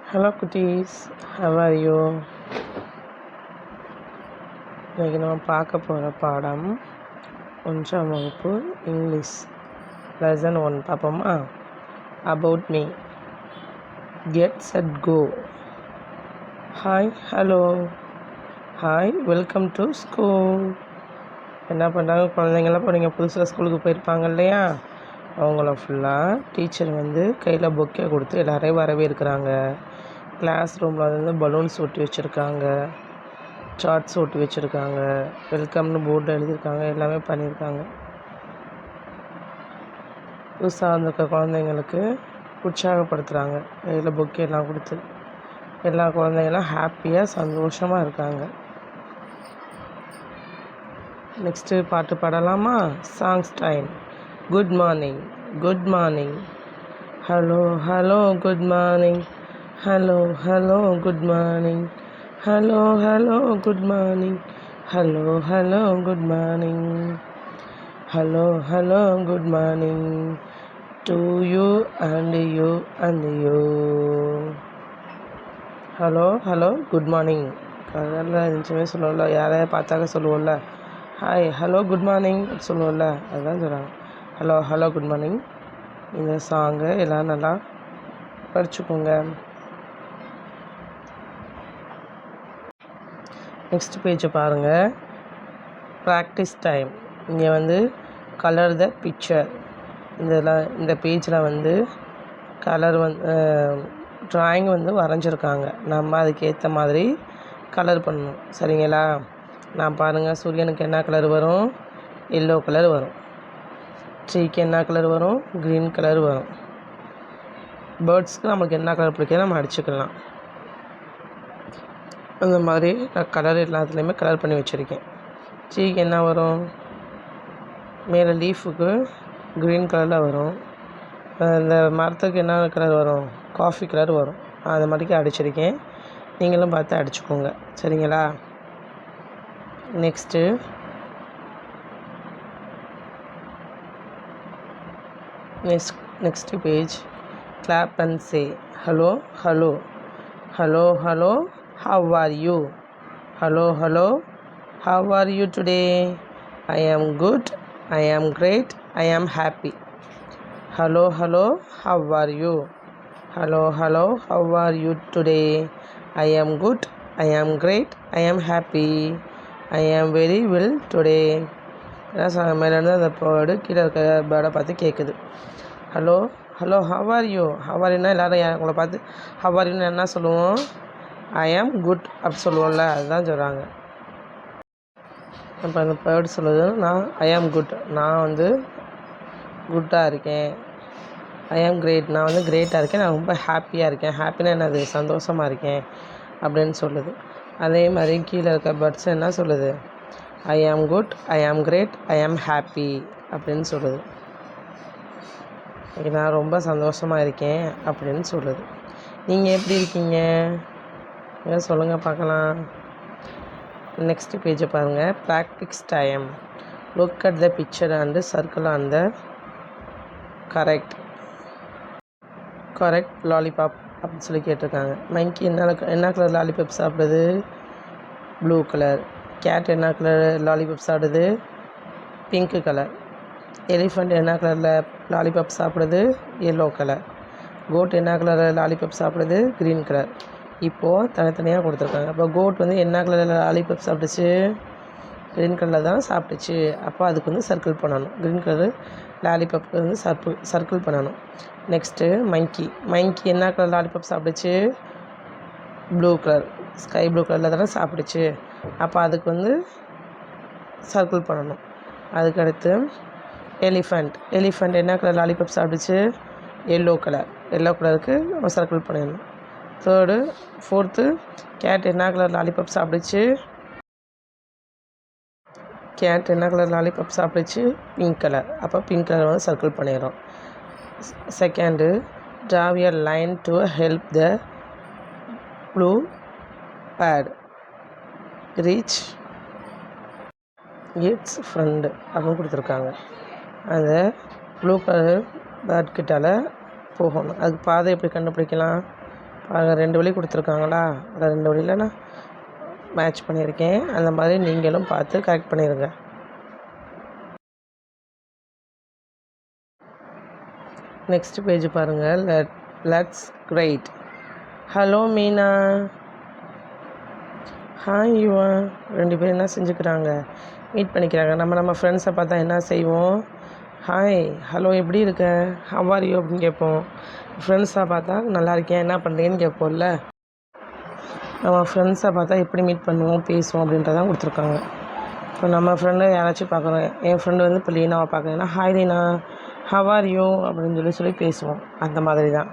Hello குட்டீஸ், have are you? இன்றைக்கி நம்ம பார்க்க போகிற பாடம் 1ஆம் வகுப்பு இங்கிலீஷ் லெசன் 1 பார்ப்போமா? About me. Get set go. Hi, hello, hi, welcome to school. என்ன பண்ணுறாங்க குழந்தைங்களாம்? இப்போ நீங்கள் புதுசாக ஸ்கூலுக்கு போயிருப்பாங்க இல்லையா? அவங்கள ஃபுல்லாக டீச்சர் கையில் பொக்கே கொடுத்து எல்லோரையும் வரவேற்கிறாங்க. கிளாஸ் ரூமில் பலூன்ஸ் ஒட்டி வச்சுருக்காங்க, சார்ட்ஸ் ஒட்டி வச்சுருக்காங்க, வெல்கம்னு போர்டு எழுதியிருக்காங்க, எல்லாமே பண்ணியிருக்காங்க. புதுசாக வந்திருக்க குழந்தைங்களுக்கு உற்சாகப்படுத்துகிறாங்க. கையில் பொக்கே எல்லாம் கொடுத்து எல்லா குழந்தைங்களாம் ஹாப்பியாக சந்தோஷமாக இருக்காங்க. நெக்ஸ்ட்டு பாட்டு பாடலாமா? Songs time. Good morning, good morning, hello hello good morning, hello hello good morning, hello hello good morning, hello hello good morning, hello hello good morning to you and you and you. Hello hello good morning காலையில் இருந்துச்சுமே சொல்லுவோம்ல, யாரையா பார்த்தாக்க சொல்லுவோம்ல, hi hello good morning சொல்லுவோம்ல, அதுதான் சொல்கிறாங்க. Hello hello good morning. இந்த சாங்கை எல்லாம் நல்லா படிச்சுக்கோங்க. நெக்ஸ்ட் பேஜை பாருங்கள். Practice time. இங்கே கலர் த பிக்சர். இந்த பேஜில் கலர் ட்ராயிங் வரைஞ்சிருக்காங்க. நம்ம அதுக்கேற்ற மாதிரி கலர் பண்ணணும், சரிங்களா? நான் பாருங்கள், சூரியனுக்கு என்ன கலர் வரும்? எல்லோ கலர் வரும். ட்ரீக்கு என்ன கலர் வரும்? க்ரீன் கலர் வரும். பேர்ட்ஸ்க்கு நமக்கு என்ன கலர் பிடிக்குதோ நம்ம அடிச்சுக்கலாம். அந்த மாதிரி நான் கலர் எல்லாத்துலேயுமே கலர் பண்ணி வச்சுருக்கேன். ட்ரீக்கு என்ன வரும்? மேலே லீஃபுக்கு க்ரீன் கலரில் வரும். இந்த மரத்துக்கு என்ன கலர் வரும்? காஃபி கலர் வரும். அது மாதிரிக்கு அடிச்சிருக்கேன். நீங்களும் பார்த்து அடிச்சுக்கோங்க, சரிங்களா? Next page. Clap and say hello hello, hello hello, how are you? Hello hello, how are you today? I am good, I am great, I am happy. Hello hello, how are you? Hello hello, how are you today? I am good, I am great, I am happy, I am very well today. மேலேருந்து அந்த bird கீழே இருக்க பேர்டை பார்த்து கேட்குது. Hello hello, how are you? How are யூனா எல்லோரும் உங்களை பார்த்து ஹவ் ஆர் யூன்னு என்ன சொல்லுவோம்? ஐ ஆம் குட் அப்படி சொல்லுவோம்ல, அதுதான் சொல்கிறாங்க. இப்போ அந்த பேர்டு சொல்லுது, ஐ ஆம் குட், நான் குட்டாக இருக்கேன். ஐ ஆம் கிரேட், நான் கிரேட்டாக இருக்கேன், நான் ரொம்ப ஹாப்பியாக இருக்கேன். ஹாப்பினா என்னது? சந்தோஷமாக இருக்கேன் அப்படின்னு சொல்லுது. அதே மாதிரி கீழே இருக்க பேர்ட்ஸ் என்ன சொல்லுது? ஐ am good, I am great, I am happy அப்படின்னு சொல்லுது. நான் ரொம்ப சந்தோஷமாக இருக்கேன் அப்படின்னு சொல்லுது. நீங்கள் எப்படி இருக்கீங்க? சொல்லுங்கள் பார்க்கலாம். நெக்ஸ்ட் பேஜை பாருங்கள். Practice time. Look at the picture and circle on the correct lollipop அப்படின்னு சொல்லி கேட்டிருக்காங்க. மங்கி என்ன கலர் லாலிபாப் சாப்பிடுது? Blue colour. கேட் என்ன கலர் லாலிபாப் சாப்பிடுது? Pink colour. எலிஃபண்ட் என்ன கலரில் லாலிபாப் சாப்பிடுது? Yellow colour. கோட் என்ன கலரில் லாலிபாப் சாப்பிடுது? Green colour. இப்போது தனித்தனியாக கொடுத்துருக்காங்க. அப்போ கோட் என்ன கலரில் லாலிபாப் சாப்பிட்டுச்சு? க்ரீன் கலரில் தான் சாப்பிட்டுச்சு. அப்போ அதுக்கு சர்க்கிள் பண்ணணும். க்ரீன் கலர் லாலிபாப்புக்கு சர்க்கிள் பண்ணணும். நெக்ஸ்ட்டு மங்கி என்ன கலர் லாலிபாப் சாப்பிடுச்சு? ப்ளூ கலர், ஸ்கை ப்ளூ கலரில் தானே சாப்பிடுச்சு. அப்போ அதுக்கு சர்க்கிள் பண்ணணும். அதுக்கடுத்து எலிஃபண்ட் என்ன கலர் லாலிபாப் சாப்பிடுச்சு? எல்லோ கலருக்கு நம்ம சர்க்கிள் பண்ணிடணும். ஃபோர்த்து கேட் என்ன கலர் லாலிபாப் சாப்பிடுச்சு? Pink colour. அப்போ பிங்க் கலர் சர்க்கிள் பண்ணிடுறோம். Second, draw a line to help the blue bird reach its friend அப்படின்னு கொடுத்துருக்காங்க. அந்த ப்ளூ கலர் பேர்ட்கிட்டால் போகணும். அதுக்கு பாதை எப்படி கண்டுபிடிக்கலாம்? பாருங்கள் 2 வழி கொடுத்துருக்காங்களா, அந்த 2 வழியில் நான் மேட்ச் பண்ணியிருக்கேன். அந்த மாதிரி நீங்களும் பார்த்து கரெக்ட் பண்ணிடுங்க. நெக்ஸ்ட் பேஜ் பாருங்கள். Let's great. Hello Meena. Hi Yuva. 2 பேரும் என்ன செஞ்சுக்கிறாங்க, மீட் பண்ணிக்கிறாங்க. நம்ம ஃப்ரெண்ட்ஸை பார்த்தா என்ன செய்வோம், ஹாய் ஹலோ எப்படி இருக்க, ஹவ் ஆர் யூ அப்படின்னு கேட்போம். ஃப்ரெண்ட்ஸாக பார்த்தா நல்லா இருக்கேன், என்ன பண்ணுறீங்கன்னு கேட்போம்ல. நம்ம ஃப்ரெண்ட்ஸை பார்த்தா எப்படி மீட் பண்ணுவோம், பேசுவோம் அப்படின்றதான் கொடுத்துருக்காங்க. இப்போ நம்ம ஃப்ரெண்டை யாராச்சும் பார்க்குறோம், என் ஃப்ரெண்டு வந்து இப்போ லீனாவை பார்க்குறேன்னா hi Leena, how are you அப்படின்னு சொல்லி பேசுவோம். அந்த மாதிரி தான்.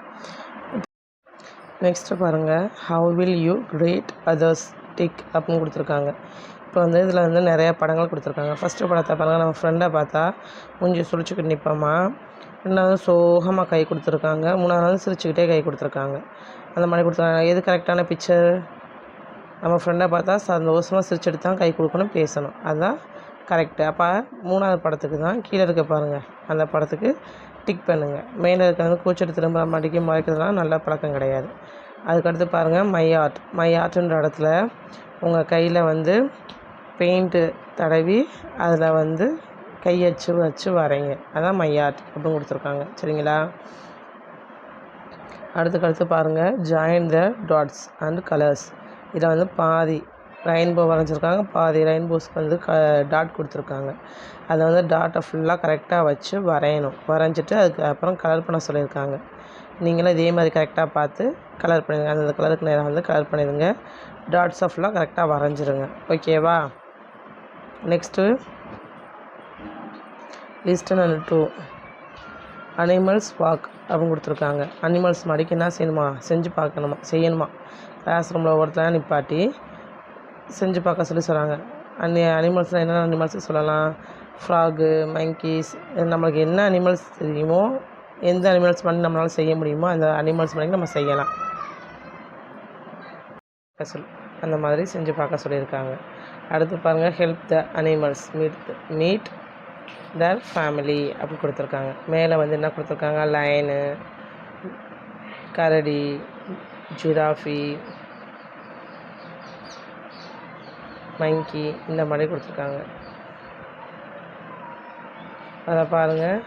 நெக்ஸ்ட்டு பாருங்கள். How will you greet others tick அப்படின்னு கொடுத்துருக்காங்க. இப்போ வந்து இதில் வந்து நிறையா படங்கள் கொடுத்துருக்காங்க. ஃபஸ்ட்டு படத்தை பாருங்கள். நம்ம ஃப்ரெண்டை பார்த்தா மூஞ்சி சுழிச்சிக்கிட்டு நிற்போமா, 2வது சோகமாக கை கொடுத்துருக்காங்க, 3வது சிரிச்சுக்கிட்டே கை கொடுத்துருக்காங்க. அந்த மாதிரி கொடுத்துருக்காங்க. எது கரெக்டான பிக்சர், நம்ம ஃப்ரெண்டை பார்த்தா சந்தோஷமாக சிரிச்சுட்டு தான் கை கொடுக்கணும், பேசணும், அதுதான் கரெக்டு. அப்போ 3வது படத்துக்கு தான் கீழே இருக்க பாருங்கள், அந்த படத்துக்கு டிக் பண்ணுங்கள். மேலே இருக்கிறது கூச்சட்டு திரும்ப மாட்டிக்கு மறைக்கிறதுலாம் நல்ல பழக்கம் கிடையாது. அதுக்கடுத்து பாருங்கள் மை ஆர்ட்ன்ற இடத்துல உங்கள் கையில் வந்து பெயிண்ட்டு தடவி அதில் வந்து கையச்சு வச்சு வரைங்க, அதான் மை ஆர்ட் அப்படின்னு கொடுத்துருக்காங்க. சரிங்களா. அடுத்து பாருங்கள். Join the dots and colours. இதில் வந்து பாதி ரெயின்போ வரைஞ்சிருக்காங்க, பாதி ரெயின்போஸ்க்கு வந்து டாட் கொடுத்துருக்காங்க. அதை வந்து டாட்டை ஃபுல்லாக கரெக்டாக வச்சு வரையணும். வரைஞ்சிட்டு அதுக்கு அப்புறம் கலர் பண்ண சொல்லியிருக்காங்க. நீங்களும் இதே மாதிரி கரெக்டாக பார்த்து கலர் பண்ணிடுங்க. அந்த கலருக்கு நேரம் வந்து கலர் பண்ணிடுங்க. டாட்ஸை ஃபுல்லாக கரெக்டாக வரைஞ்சிருங்க. ஓகேவா. Next list number 2 animals walk அப்படின்னு கொடுத்துருக்காங்க. அனிமல்ஸ் மாதிரிக்கு என்ன செய்யணுமா கிளாஸ் ரூமில் ஒருத்தர் நிப்பாட்டி செஞ்சு பார்க்க சொல்கிறாங்க. அனிமல்ஸ்னால் என்னென்ன அனிமல்ஸ் சொல்லலாம், ஃப்ராகு, மங்கீஸ். நம்மளுக்கு என்ன அனிமல்ஸ் தெரியுமோ, எந்த அனிமல்ஸ் பண்ணி நம்மளால் செய்ய முடியுமோ அந்த அனிமல்ஸ் பண்ணி நம்ம செய்யலாம். அந்த மாதிரி செஞ்சு பார்க்க சொல்லியிருக்காங்க. அடுத்து பாருங்கள். Help the animals meet Dhar family அப்படி கொடுத்துருக்காங்க. மேலே வந்து என்ன கொடுத்துருக்காங்க, லைனு, கரடி, ஜிராஃபி, மங்கி, இந்த மாதிரி கொடுத்துருக்காங்க. அதை பாருங்கள்.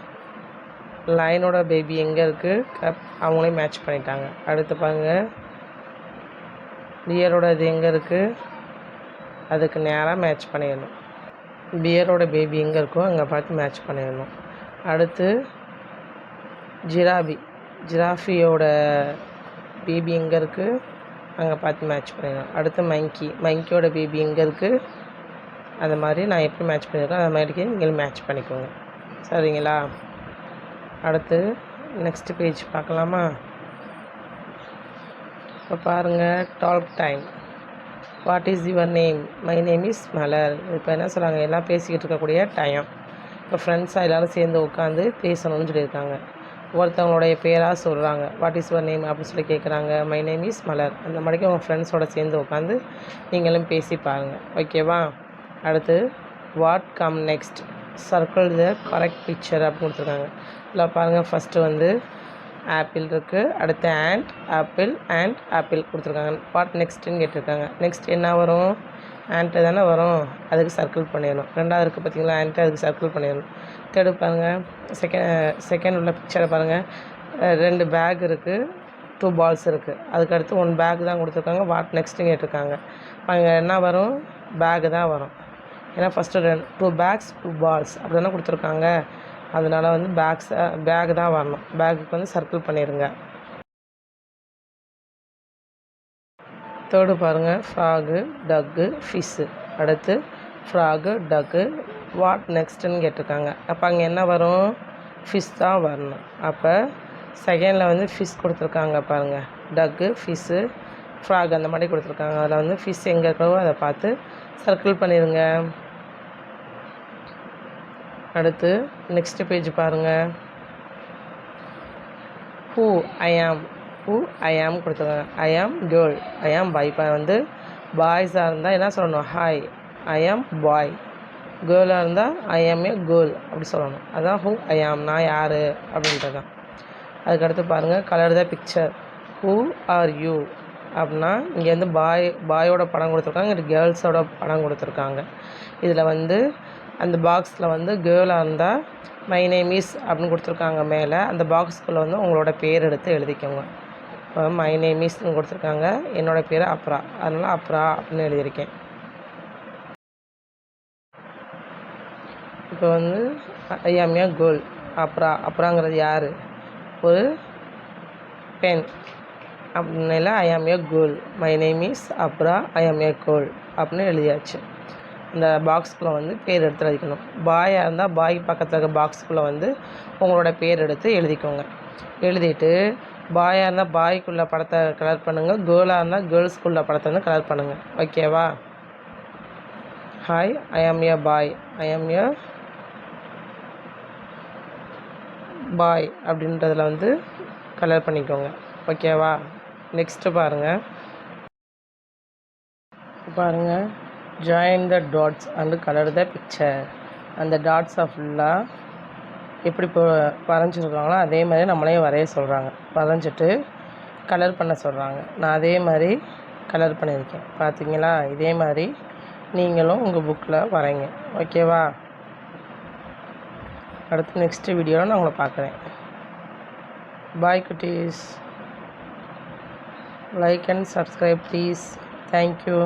லைனோட பேபி எங்கே இருக்குது, அவங்களே மேட்ச் பண்ணிட்டாங்க. அடுத்து பாருங்கள். டியரோட இது எங்கே இருக்குது, அதுக்கு நேராக மேட்ச் பண்ணிடணும். பியரோட பேபி எங்கே இருக்கோ அங்கே பார்த்து மேட்ச் பண்ணிடணும். அடுத்து ஜிராஃபியோட பேபி எங்கே இருக்குது அங்கே பார்த்து மேட்ச் பண்ணிடணும். அடுத்து மங்கியோட பேபி எங்கே இருக்குது, அது மாதிரி நான் எப்படி மேட்ச் பண்ணியிருக்கேன் அது மாதிரிக்கு நீங்களும் மேட்ச் பண்ணிக்கோங்க. சரிங்களா. அடுத்து நெக்ஸ்ட் பேஜ் பார்க்கலாமா. இப்போ பாருங்கள். Talk time. What is your name, my name is Malar. இப்போ என்ன சொல்கிறாங்க, எல்லாம் பேசிக்கிட்டு இருக்கக்கூடிய டைம். இப்போ ஃப்ரெண்ட்ஸாக எல்லோரும் சேர்ந்து உட்காந்து பேசணும்னு சொல்லியிருக்காங்க. ஒருத்தவங்களுடைய பேராக சொல்கிறாங்க. வாட் இஸ் யுவர் நேம் அப்படின்னு சொல்லி கேட்குறாங்க. மை நேம் இஸ் மலர். அந்த மாதிரிக்கு உங்கள் ஃப்ரெண்ட்ஸோடு சேர்ந்து உட்காந்து நீங்களும் பேசி பாருங்கள். ஓகேவா. அடுத்து what come next, circle the correct picture அப்படின்னு கொடுத்துருக்காங்க. இதில் பாருங்கள். ஃபஸ்ட்டு வந்து ஆப்பிள் இருக்குது, அடுத்து ஆப்பிள் கொடுத்துருக்காங்க. வாட் நெக்ஸ்ட்டுன்னு கேட்டிருக்காங்க. நெக்ஸ்ட் என்ன வரும், ஆண்ட்டு தானே வரும், அதுக்கு சர்க்கிள் பண்ணிடணும். 2வது இருக்குது பார்த்திங்களா, ஆண்ட்டு, அதுக்கு சர்க்கிள் பண்ணிடணும். தேர்டு பாருங்கள். செகண்ட் உள்ள பிக்சரை பாருங்கள். 2 பேக் இருக்குது, 2 பால்ஸ் இருக்குது. அதுக்கடுத்து 1 பேக் தான் கொடுத்துருக்காங்க. வாட் நெக்ஸ்ட்டுன்னு கேட்டிருக்காங்க. அங்கே என்ன வரும், பேகு தான் வரும். ஏன்னா ஃபஸ்ட்டு 2 பேக்ஸ் 2 பால்ஸ் அப்படி தானே கொடுத்துருக்காங்க. அதனால் வந்து பேக் தான் வரணும். பேக்குக்கு வந்து சர்க்கிள் பண்ணிடுங்க. தேர்டு பாருங்கள். ஃப்ராகு, டக்கு, ஃபிஷ்ஷு. அடுத்து ஃப்ராகு, டக்கு, வாட் நெக்ஸ்ட்டுன்னு கேட்டிருக்காங்க. அப்போ அங்கே என்ன வரும், ஃபிஷ் தான் வரணும். அப்போ செகண்டில் வந்து ஃபிஷ் கொடுத்துருக்காங்க பாருங்கள். டக்கு, ஃபிஷ்ஷு, ஃப்ராக் அந்த மாதிரி கொடுத்துருக்காங்க. அதில் வந்து ஃபிஷ் எங்கே இருக்கோ அதை பார்த்து சர்க்கிள் பண்ணிடுங்க. அடுத்து நெக்ஸ்ட் பேஜ் பாருங்கள். ஹூ ஐ ஆம் கொடுத்துருக்காங்க. ஐ ஆம் கேர்ள், ஐ ஆம் பாய். இப்போ வந்து பாய்ஸாக இருந்தால் என்ன சொல்லணும், ஹாய் ஐ ஆம் பாய். கேர்ளாக இருந்தால் ஐ ஆம் ஏ கேர்ள் அப்படி சொல்லணும். அதுதான் ஹூ ஐ ஆம், நான் யார் அப்படின்றது தான். அதுக்கடுத்து பாருங்கள். Colour the picture. Who are you அப்படின்னா இங்கே வந்து பாயோட படம் கொடுத்துருக்காங்க, இங்கே கேர்ள்ஸோட படம் கொடுத்துருக்காங்க. இதில் வந்து அந்த பாக்ஸில் வந்து கேர்ளாக இருந்தால் மை நேம் இஸ் அப்படின்னு கொடுத்துருக்காங்க. மேலே அந்த பாக்ஸ்குள்ளே வந்து உங்களோட பேர் எடுத்து எழுதிக்கோங்க. இப்போ மை நேம் இஸ்ன்னு கொடுத்துருக்காங்க, என்னோடய பேர் அப்ரா, அதனால் அப்ரா அப்படின்னு எழுதியிருக்கேன். இப்போ வந்து ஐ ஆம் ஏ கேர்ள். அப்ராங்கிறது யார்? ஒரு பெண். அப்படின்னால ஐ ஆம் ஏ girl, my name is Abra, ஐ ஆம் ஏ கேர்ள் அப்படின்னு எழுதியாச்சு. இந்த பாக்ஸ்குள்ளே வந்து பேர் எடுத்து எழுதிக்கணும். பாயாக இருந்தால் பாய் பக்கத்தில் இருக்க பாக்ஸுக்குள்ளே வந்து உங்களோட பேர் எடுத்து எழுதிக்கோங்க. எழுதிட்டு பாயாக இருந்தால் பாய்க்குள்ளே படத்தை கலர் பண்ணுங்கள், கேர்ளாக இருந்தால் கேர்ள்ஸ்குள்ளே படத்தை வந்து கலர் பண்ணுங்கள். ஓகேவா? ஹாய், ஐ ஆம் ஏ பாய், ஐ ஆம் ஏ பாய் அப்படின்றதில் வந்து கலர் பண்ணிக்கோங்க. ஓகேவா? நெக்ஸ்ட்டு பாருங்கள் join the dots and colour the picture. அந்த டாட்ஸை ஃபுல்லாக எப்படி வரைஞ்சிருக்காங்களோ அதே மாதிரி நம்மளையும் வரைய சொல்கிறாங்க. வரைஞ்சிட்டு கலர் பண்ண சொல்கிறாங்க. நான் அதே மாதிரி கலர் பண்ணியிருக்கேன். பார்த்தீங்களா? இதே மாதிரி நீங்களும் உங்கள் புக்கில் வரைங்க. ஓகேவா? அடுத்து நெக்ஸ்ட்டு வீடியோவில் நான் உங்களை பார்க்குறேன். பாய் குட்டீஸ். Like and subscribe please. Thank you.